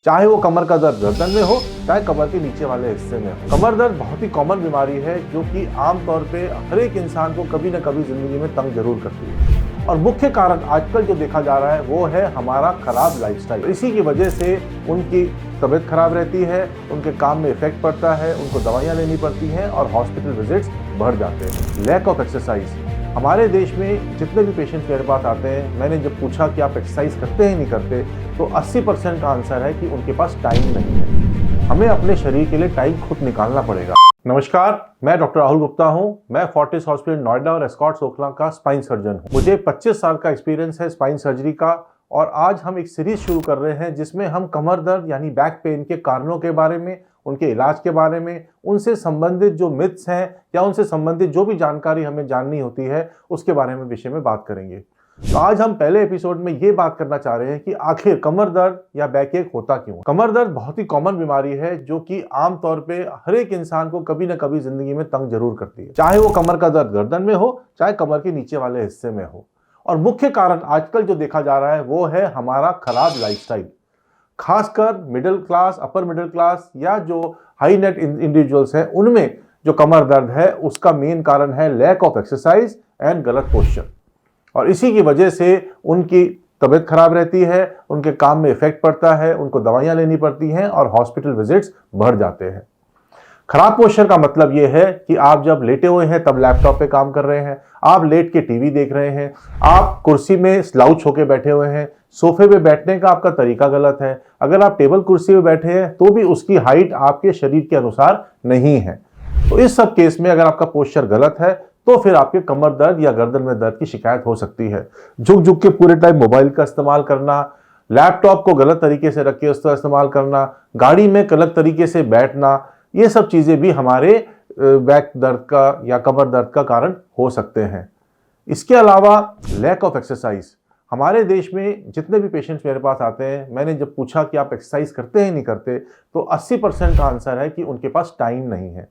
चाहे वो कमर का दर्द गर्दन में हो, चाहे कमर के नीचे वाले हिस्से में हो। कमर दर्द बहुत ही कॉमन बीमारी है जो कि आमतौर पे हर एक इंसान को कभी ना कभी जिंदगी में तंग जरूर करती है। और मुख्य कारण आजकल जो देखा जा रहा है वो है हमारा खराब लाइफस्टाइल। इसी की वजह से उनकी तबीयत खराब रहती है, उनके काम में इफेक्ट पड़ता है, उनको दवाइयाँ लेनी पड़ती हैं और हॉस्पिटल विजिट्स बढ़ जाते हैं। Lack of exercise. हमारे देश में जितने भी पेशेंट्स मेरे पास आते हैं, मैंने जब पूछा कि आप एक्सरसाइज करते हैं नहीं करते, तो 80% का आंसर है कि उनके पास टाइम नहीं है। हमें अपने शरीर के लिए टाइम खुद निकालना पड़ेगा। नमस्कार, मैं डॉक्टर राहुल गुप्ता हूं। मैं फोर्टिस हॉस्पिटल नोएडा और एस्कॉर्ट्स ओखला का स्पाइन सर्जन हूं। मुझे 25 साल का एक्सपीरियंस है स्पाइन सर्जरी का और आज हम एक सीरीज शुरू कर रहे हैं जिसमें हम कमर दर्द यानी बैक पेन के कारणों के बारे में, उनके इलाज के बारे में, उनसे संबंधित जो मिथ्स हैं या उनसे संबंधित जो भी जानकारी हमें जाननी होती है उसके बारे में विषय में बात करेंगे। तो आज हम पहले एपिसोड में ये बात करना चाह रहे हैं कि आखिर कमर दर्द या बैक एक होता क्यों। कमर दर्द बहुत ही कॉमन बीमारी है जो कि आमतौर पे हर एक इंसान को कभी ना कभी जिंदगी में तंग जरूर करती है, चाहे वो कमर का दर्द गर्दन में हो, चाहे कमर के नीचे वाले हिस्से में हो। और मुख्य कारण आजकल जो देखा जा रहा है वो है हमारा खराब लाइफस्टाइल। खासकर middle class, upper middle class या जो हाई नेट इंडिविजुअल्स हैं, उनमें जो कमर दर्द है उसका मेन कारण है लैक ऑफ एक्सरसाइज एंड गलत पोस्चर। और इसी की वजह से उनकी तबीयत खराब रहती है, उनके काम में इफेक्ट पड़ता है, उनको दवाइयाँ लेनी पड़ती हैं और हॉस्पिटल विजिट्स बढ़ जाते हैं। खराब पोस्चर का मतलब यह है कि आप जब लेटे हुए हैं तब लैपटॉप पे काम कर रहे हैं, आप लेट के टीवी देख रहे हैं, आप कुर्सी में स्लाउच होके बैठे हुए हैं, सोफे पे बैठने का आपका तरीका गलत है। अगर आप टेबल कुर्सी पे बैठे हैं तो भी उसकी हाइट आपके शरीर के अनुसार नहीं है। तो इस सब केस में अगर आपका पोस्चर गलत है तो फिर आपके कमर दर्द या गर्दन में दर्द की शिकायत हो सकती है। झुक झुक के पूरे टाइम मोबाइल का इस्तेमाल करना, लैपटॉप को गलत तरीके से रख के उसका इस्तेमाल करना, गाड़ी में गलत तरीके से बैठना, ये सब चीज़ें भी हमारे बैक दर्द का या कमर दर्द का कारण हो सकते हैं। इसके अलावा लैक ऑफ एक्सरसाइज। हमारे देश में जितने भी पेशेंट्स मेरे पास आते हैं, मैंने जब पूछा कि आप एक्सरसाइज करते हैं नहीं करते, तो 80% का आंसर है कि उनके पास टाइम नहीं है।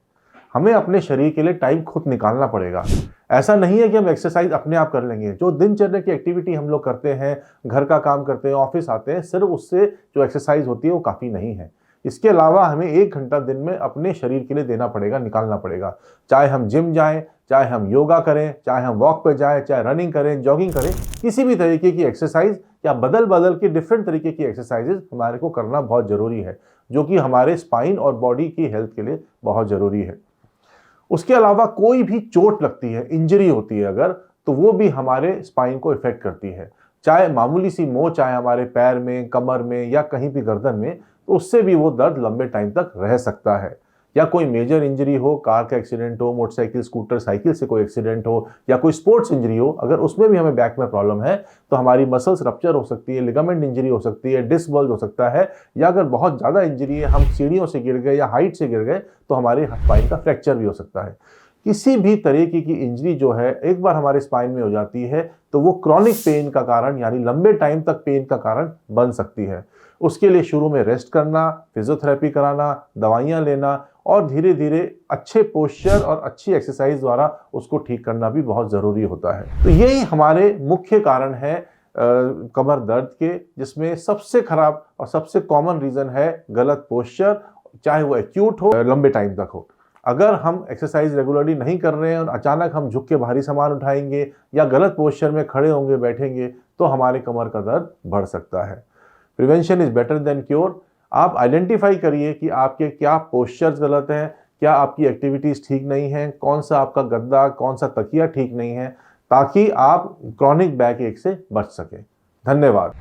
हमें अपने शरीर के लिए टाइम खुद निकालना पड़ेगा। ऐसा नहीं है कि हम एक्सरसाइज अपने आप कर लेंगे। जो दिनचर्या की एक्टिविटी हम लोग करते हैं, घर का काम करते हैं, ऑफिस आते हैं, सिर्फ उससे जो एक्सरसाइज होती है वो काफ़ी नहीं है। इसके अलावा हमें 1 घंटा दिन में अपने शरीर के लिए देना पड़ेगा, निकालना पड़ेगा। चाहे हम जिम जाएं, चाहे हम योगा करें, चाहे हम वॉक पे जाएं, चाहे रनिंग करें, जॉगिंग करें, किसी भी तरीके की एक्सरसाइज या बदल बदल के डिफरेंट तरीके की एक्सरसाइजेज हमारे को करना बहुत ज़रूरी है, जो कि हमारे स्पाइन और बॉडी की हेल्थ के लिए बहुत ज़रूरी है। उसके अलावा कोई भी चोट लगती है, इंजरी होती है अगर, तो वो भी हमारे स्पाइन को इफेक्ट करती है। चाहे मामूली सी मोच आए हमारे पैर में, कमर में या कहीं भी गर्दन में, तो उससे भी वो दर्द लंबे टाइम तक रह सकता है। या कोई मेजर इंजरी हो, कार का एक्सीडेंट हो, मोटरसाइकिल, स्कूटर, साइकिल से कोई एक्सीडेंट हो, या कोई स्पोर्ट्स इंजरी हो, अगर उसमें भी हमें बैक में प्रॉब्लम है तो हमारी मसल्स रप्चर हो सकती है, लिगामेंट इंजरी हो सकती है, डिस्क बल्ज हो सकता है, या अगर बहुत ज़्यादा इंजरी है, हम सीढ़ियों से गिर गए या हाइट से गिर गए, तो हमारे स्पाइन का फ्रैक्चर भी हो सकता है। किसी भी तरीके की इंजरी जो है एक बार हमारे स्पाइन में हो जाती है तो वो क्रॉनिक पेन का कारण यानी लंबे टाइम तक पेन का कारण बन सकती है। उसके लिए शुरू में रेस्ट करना, फिजियोथेरेपी कराना, दवाइयाँ लेना और धीरे धीरे अच्छे पोस्चर और अच्छी एक्सरसाइज द्वारा उसको ठीक करना भी बहुत ज़रूरी होता है। तो यही हमारे मुख्य कारण है कमर दर्द के, जिसमें सबसे खराब और सबसे कॉमन रीज़न है गलत पोस्चर, चाहे वो एक्यूट हो, लंबे टाइम तक हो। अगर हम एक्सरसाइज रेगुलरली नहीं कर रहे हैं और अचानक हम झुक के भारी सामान उठाएंगे या गलत पोस्चर में खड़े होंगे, बैठेंगे, तो हमारे कमर का दर्द बढ़ सकता है। Prevention is better than cure. आप आइडेंटिफाई करिए कि आपके क्या पोस्चर्स गलत हैं, क्या आपकी एक्टिविटीज़ ठीक नहीं हैं, कौन सा आपका गद्दा, कौन सा तकिया ठीक नहीं है, ताकि आप क्रॉनिक बैक एक से बच सकें। धन्यवाद।